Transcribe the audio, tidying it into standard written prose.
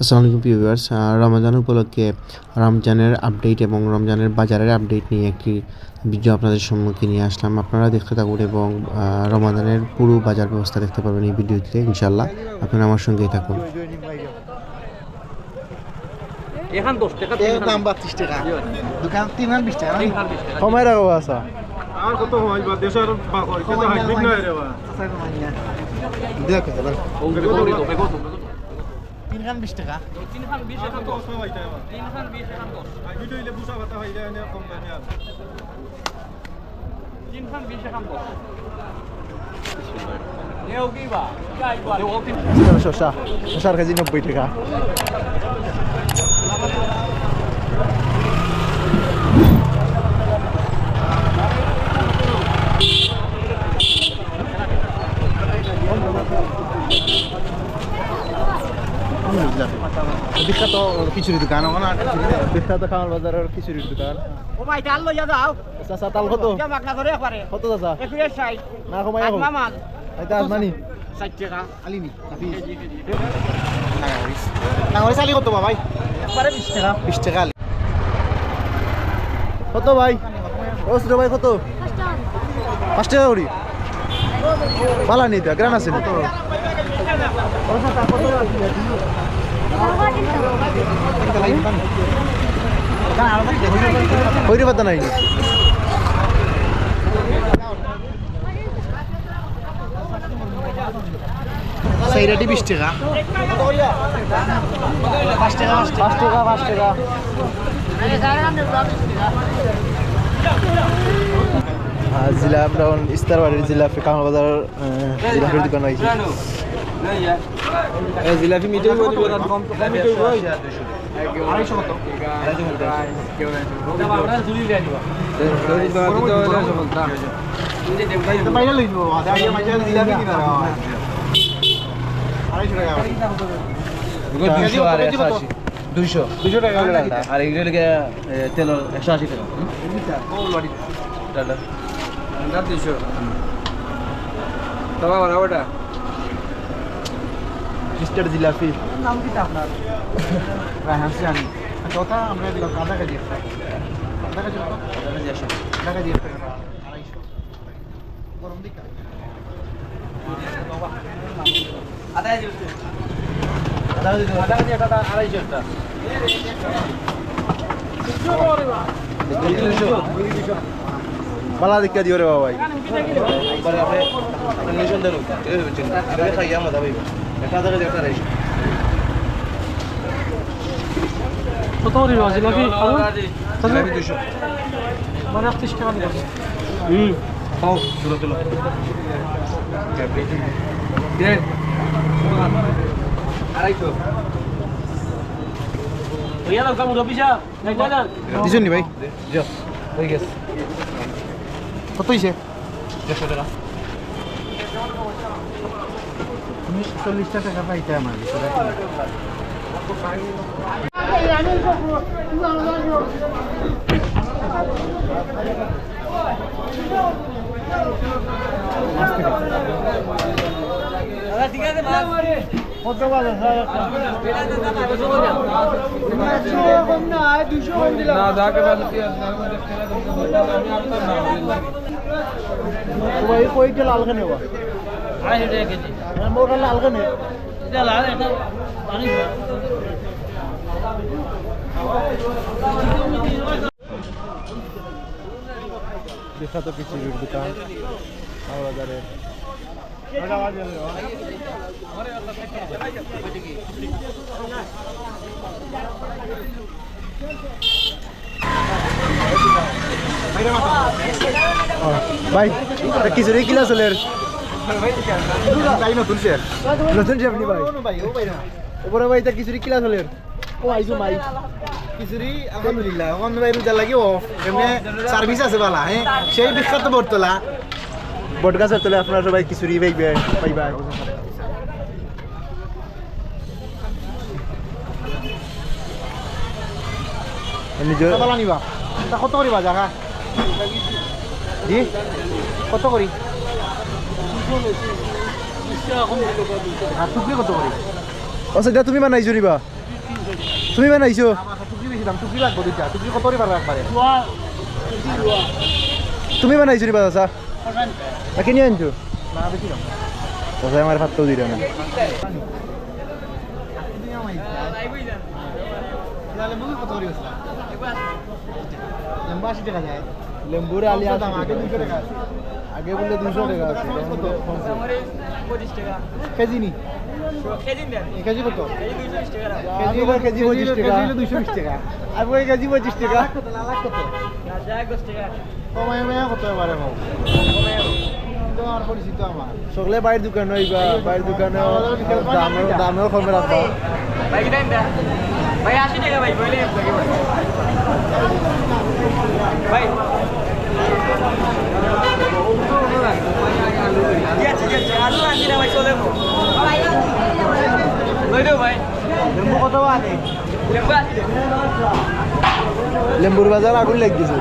আসসালামু আলাইকুম ভিউয়ার্স, রমজান উপলক্ষে রমজানের আপডেট এবং রমজানের বাজারের আপডেট নিয়ে একটি ভিডিও আপনাদের সম্মুখে নিয়ে আসলাম। আপনারা দেখতে থাকুন এবং রমাদানের পুরো বাজার ব্যবস্থা দেখতে পাবেন এই ভিডিওতে ইনশাআল্লাহ। আপনারা আমার সঙ্গেই থাকুন। এখান 10 টাকা দাম 32 টাকা দোকান 320 টাকা কমাই রাখো আসা আর কত হয় বা দেশের বাকর কিন্তু হাইব্রিড না রে বা দেখো এবার কত বেগো 320 টাকা 320 এখান 10 সবাই তাই বা 320 এখান 10 হাইব্রিড হইলে বুঝা কথা হইলে এনে কম দামে আর 320 এখান 10 নেও কি বা যাই বা শশা শশার কেজি 90 টাকা বিখ্যাত খিচুড়ি দোকান ওখানে বিখ্যাত খামার বাজারের খিচুড়ির দোকান। ও ভাই ডাল লইয়া যাও চাচা তাল কত যা মাগনা করে একবারে কত চাচা 160 না কমাই রাখো মামাল এটা আজমানি 60 টাকা আলিনি নাঙ্গরি চালি কত ভাই একবারে 20 টাকা 20 টাকা আলি কত ভাই ও সুরে ভাই কত 5 টাকা করি পালা নিতে গ্রান আছে না হইরে পাতা নাই সাইরাটি 20 টাকা 5 টাকা 5 টাকা 5 টাকা জিলাপি ডাউন ইস্তারবাড়ির জিলাপি কামাল বাজার জিলাপির দোকান হয়েছে জিলাপি মিটাই বলি বলা কম কম মিটাই বই 250 কত বাইরে লই দিব আগে মাঝে জিলাপি কিনা রা 250 টাকা 200 টাকা আর এগুলো লেগে তেল 180 টাকা দাদা না 200 তবে ওটা স্টার জিলাপি নাম কি আপনার রায়হান সিয়ানি কথা আমরা দিলাম আধা কেজি একটা আধা কেজি কত আধা কেজি একটা 250 গরম দিকা আদা কেজি একটা 250 টাকা বালা দেখা দিও রে বাবা ভাই একবারে আপনি নিশন দেন এই হচ্ছেন এটা খাইয়া মজা পাইবে এটা দাদা দেখা রাইছে কত করে জিলাপি জিলাপি 200 মানে 30 টাকা দিবেন পাও তুলো তুলো দেন 250 ভैया দাও কাম রবিশা নাই বাজার দিছেন নি ভাই যাও হয়ে গেছে কত হইছে 100 টাকা 40 টাকা পাইতে আমার ঠিক আছে মাল কত বাজে না যাকে বলে ভাই কইটা লাল কেন বা 250 টাকা কেজি মোটা লাল কেন এটা লাল এটা পানি বিখ্যাত খিচুড়ির দোকান কামাল বাজারে ভাই খিচুড়ি কিলা চলের নতুন শেয়ার নতুন শেফ নি ভাই ভাই ও ভাই না ওপরে ভাই তা খিচুড়ি কিলা চলের ও আইছো মাই খিচুড়ি আলহামদুলিল্লাহ এখন ভাই রোজা লাগি অফ এমনি সার্ভিস আছে বালা হ্যাঁ সেই বিখ্যাত বটতলা বটগাছের তলে আপনারা সবাই খিচুড়ি পাইবে পাইবা নিজের কত নিবা তা কত করিবা জায়গা জি কত করি আর টুকরি কত করি আচ্ছা তুমি বানাইছো নিবা তুমি বানাইছো টুকরি বেশি দাম টুকরি লাগবো দুইটা টুকরি কত করে পারবে একবারে তুমি বানাইছো নি বাজাসা কিনে আনছো না বেশি দাম বাজার আমার ভাতটাও দিল না লেম্বু কত করে আছে লেম্বু 80 টাকা যায় লেম্বুর আলি দাম আগে 200 টাকা আছে আগে বললে 200 টাকা আছে কেজি নি কেজি কত কেজি কেজি 25 টাকা কেজি 220 টাকা আর ওই কেজি 25 টাকা লাখ কত কমাই মেয়া কত এবারে ভাও তোমার পরিচিত আমার সকলে বাইরের দোকান হইবা বাইরের দোকানে দামেও কমে রাখবা ভাই 80 টাকা ভাই বলে ভাই আলু আনছি না ভাই চলে লই দেও ভাই লেম্বু কত আনে লেম্বু আসি লেম্বুর বাজার আগুন লাগিয়েছে